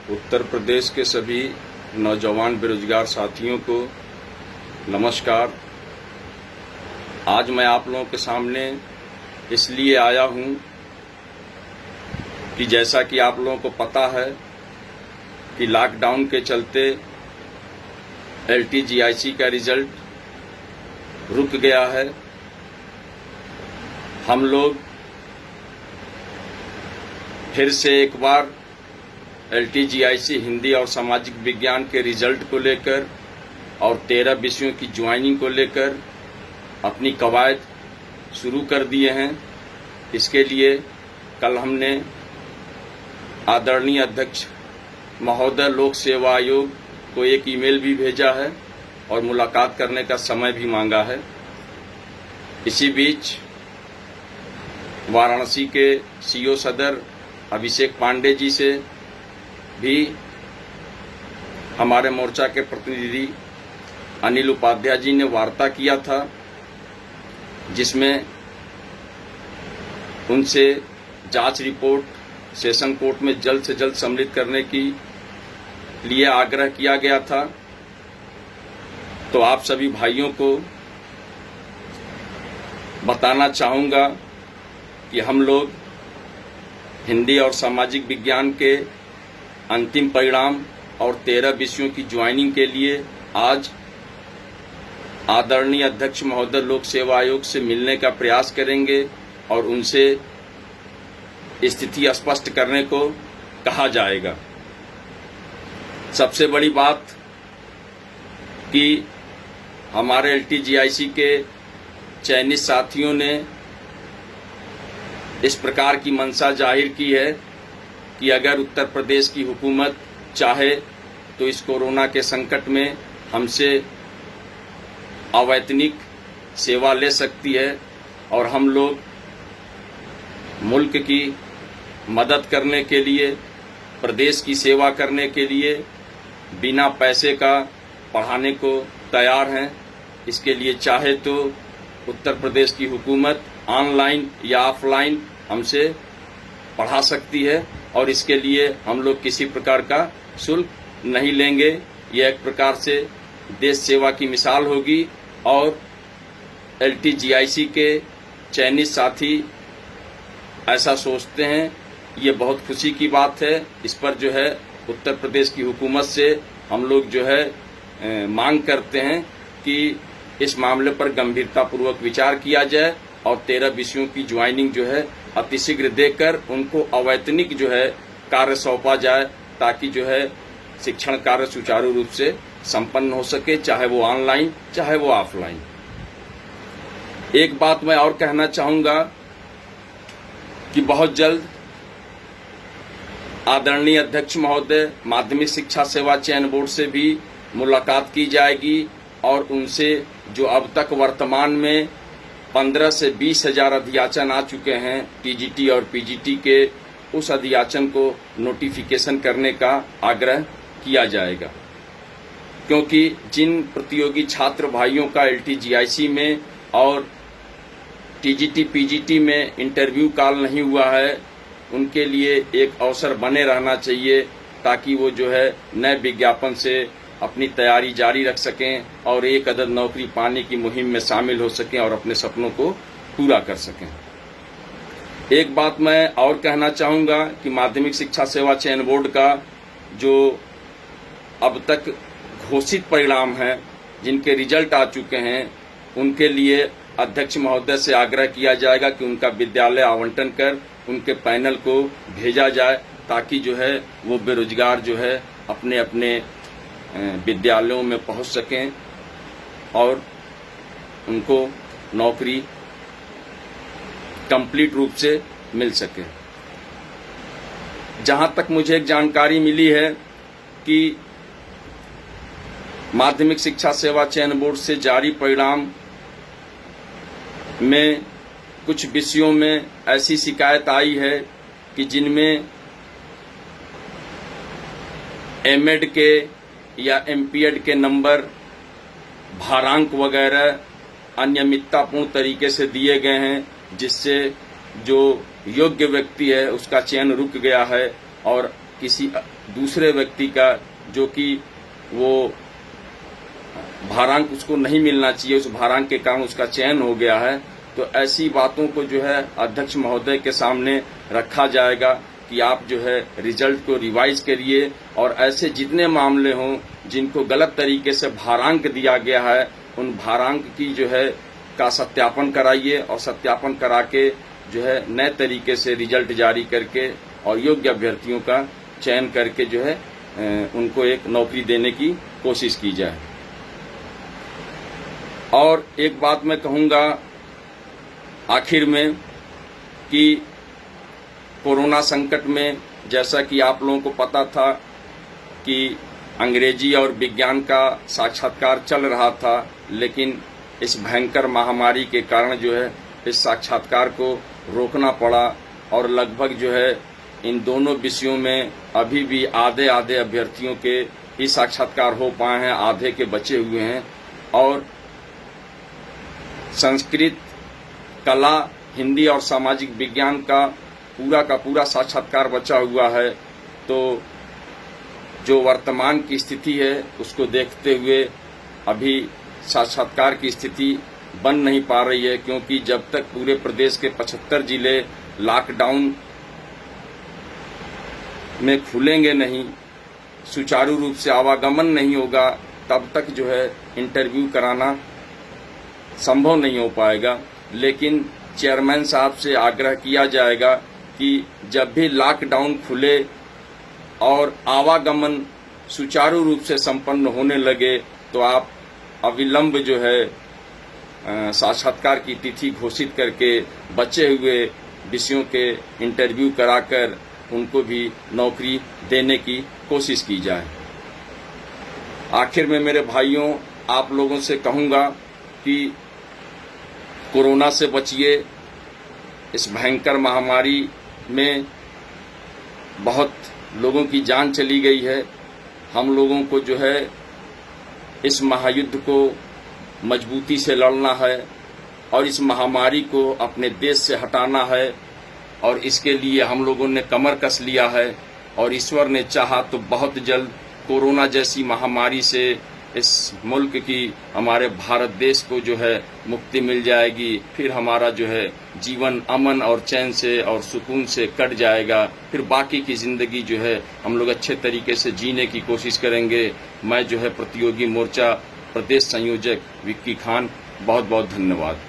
उत्तर प्रदेश के सभी नौजवान बेरोजगार साथियों को नमस्कार। आज मैं आप लोगों के सामने इसलिए आया हूं कि जैसा कि आप लोगों को पता है कि लॉकडाउन के चलते LTGIC का रिजल्ट रुक गया है। हम लोग फिर से एक बार LTGIC हिंदी और सामाजिक विज्ञान के रिजल्ट को लेकर और 13 विषयों की ज्वाइनिंग को लेकर अपनी कवायद शुरू कर दिए हैं। इसके लिए कल हमने आदरणीय अध्यक्ष महोदय लोक सेवा आयोग को एक ईमेल भी भेजा है और मुलाकात करने का समय भी मांगा है। इसी बीच वाराणसी के CO सदर अभिषेक पांडे जी से भी हमारे मोर्चा के प्रतिनिधि अनिल उपाध्याय जी ने वार्ता किया था, जिसमें उनसे जांच रिपोर्ट सेशन कोर्ट में जल्द से जल्द सम्मिलित करने की लिए आग्रह किया गया था। तो आप सभी भाइयों को बताना चाहूँगा कि हम लोग हिंदी और सामाजिक विज्ञान के अंतिम परिणाम और 13 विषयों की ज्वाइनिंग के लिए आज आदरणीय अध्यक्ष महोदय लोक सेवा आयोग से मिलने का प्रयास करेंगे और उनसे स्थिति स्पष्ट करने को कहा जाएगा। सबसे बड़ी बात कि हमारे LTGIC के चयनित साथियों ने इस प्रकार की मंशा जाहिर की है कि अगर उत्तर प्रदेश की हुकूमत चाहे तो इस कोरोना के संकट में हमसे अवैतनिक सेवा ले सकती है और हम लोग मुल्क की मदद करने के लिए, प्रदेश की सेवा करने के लिए बिना पैसे का पढ़ाने को तैयार हैं। इसके लिए चाहे तो उत्तर प्रदेश की हुकूमत ऑनलाइन या ऑफलाइन हमसे पढ़ा सकती है और इसके लिए हम लोग किसी प्रकार का शुल्क नहीं लेंगे। यह एक प्रकार से देश सेवा की मिसाल होगी और LTGIC के चयनित साथी ऐसा सोचते हैं। ये बहुत खुशी की बात है। इस पर जो है उत्तर प्रदेश की हुकूमत से हम लोग जो है मांग करते हैं कि इस मामले पर गंभीरतापूर्वक विचार किया जाए और 13 विषयों की ज्वाइनिंग जो है अतिशीघ्र देकर उनको अवैतनिक जो है कार्य सौंपा जाए, ताकि जो है शिक्षण कार्य सुचारू रूप से संपन्न हो सके, चाहे वो ऑनलाइन चाहे वो ऑफलाइन। एक बात मैं और कहना चाहूंगा कि बहुत जल्द आदरणीय अध्यक्ष महोदय माध्यमिक शिक्षा सेवा चयन बोर्ड से भी मुलाकात की जाएगी और उनसे जो अब तक वर्तमान में 15 से 20 हजार अध्याचन आ चुके हैं TGT और PGT के, उस अध्याचन को नोटिफिकेशन करने का आग्रह किया जाएगा। क्योंकि जिन प्रतियोगी छात्र भाइयों का LTGIC में और TGT PGT में इंटरव्यू कॉल नहीं हुआ है, उनके लिए एक अवसर बने रहना चाहिए, ताकि वो जो है नए विज्ञापन से अपनी तैयारी जारी रख सकें और एक अदद नौकरी पाने की मुहिम में शामिल हो सकें और अपने सपनों को पूरा कर सकें। एक बात मैं और कहना चाहूँगा कि माध्यमिक शिक्षा सेवा चयन बोर्ड का जो अब तक घोषित परिणाम हैं, जिनके रिजल्ट आ चुके हैं, उनके लिए अध्यक्ष महोदय से आग्रह किया जाएगा कि उनका विद्यालय आवंटन कर उनके पैनल को भेजा जाए, ताकि जो है वो बेरोजगार जो है अपने अपने विद्यालयों में पहुंच सकें और उनको नौकरी कंप्लीट रूप से मिल सके। जहां तक मुझे एक जानकारी मिली है कि माध्यमिक शिक्षा सेवा चयन बोर्ड से जारी परिणाम में कुछ विषयों में ऐसी शिकायत आई है कि जिनमें एमएड के या एमपीएड के नंबर, भारांक वगैरह अनियमिततापूर्ण तरीके से दिए गए हैं, जिससे जो योग्य व्यक्ति है उसका चयन रुक गया है और किसी दूसरे व्यक्ति का, जो कि वो भारांक उसको नहीं मिलना चाहिए, उस भारांक के कारण उसका चयन हो गया है, तो ऐसी बातों को जो है अध्यक्ष महोदय के सामने रखा जाएगा कि आप जो है रिजल्ट को रिवाइज करिए और ऐसे जितने मामले हों जिनको गलत तरीके से भारांक दिया गया है, उन भारांक की जो है का सत्यापन कराइए और सत्यापन करा के जो है नए तरीके से रिजल्ट जारी करके और योग्य अभ्यर्थियों का चयन करके जो है उनको एक नौकरी देने की कोशिश की जाए। और एक बात मैं कहूँगा आखिर में कि कोरोना संकट में, जैसा कि आप लोगों को पता था कि अंग्रेजी और विज्ञान का साक्षात्कार चल रहा था, लेकिन इस भयंकर महामारी के कारण जो है इस साक्षात्कार को रोकना पड़ा और लगभग जो है इन दोनों विषयों में अभी भी आधे अभ्यर्थियों के ही साक्षात्कार हो पाए हैं, आधे के बचे हुए हैं। और संस्कृत, कला, हिंदी और सामाजिक विज्ञान का पूरा साक्षात्कार बचा हुआ है। तो जो वर्तमान की स्थिति है उसको देखते हुए अभी साक्षात्कार की स्थिति बन नहीं पा रही है, क्योंकि जब तक पूरे प्रदेश के 75 जिले लॉकडाउन में खुलेंगे नहीं, सुचारू रूप से आवागमन नहीं होगा, तब तक जो है इंटरव्यू कराना संभव नहीं हो पाएगा। लेकिन चेयरमैन साहब से आग्रह किया जाएगा कि जब भी लॉकडाउन खुले और आवागमन सुचारू रूप से संपन्न होने लगे तो आप अविलंब जो है साक्षात्कार की तिथि घोषित करके बचे हुए विषयों के इंटरव्यू कराकर उनको भी नौकरी देने की कोशिश की जाए। आखिर में मेरे भाइयों, आप लोगों से कहूँगा कि कोरोना से बचिए। इस भयंकर महामारी में बहुत लोगों की जान चली गई है। हम लोगों को जो है इस महायुद्ध को मजबूती से लड़ना है और इस महामारी को अपने देश से हटाना है, और इसके लिए हम लोगों ने कमर कस लिया है और ईश्वर ने चाहा तो बहुत जल्द कोरोना जैसी महामारी से इस मुल्क की, हमारे भारत देश को जो है मुक्ति मिल जाएगी। फिर हमारा जो है जीवन अमन और चैन से और सुकून से कट जाएगा। फिर बाकी की ज़िंदगी जो है हम लोग अच्छे तरीके से जीने की कोशिश करेंगे। मैं जो है प्रतियोगी मोर्चा प्रदेश संयोजक विक्की खान, बहुत बहुत धन्यवाद।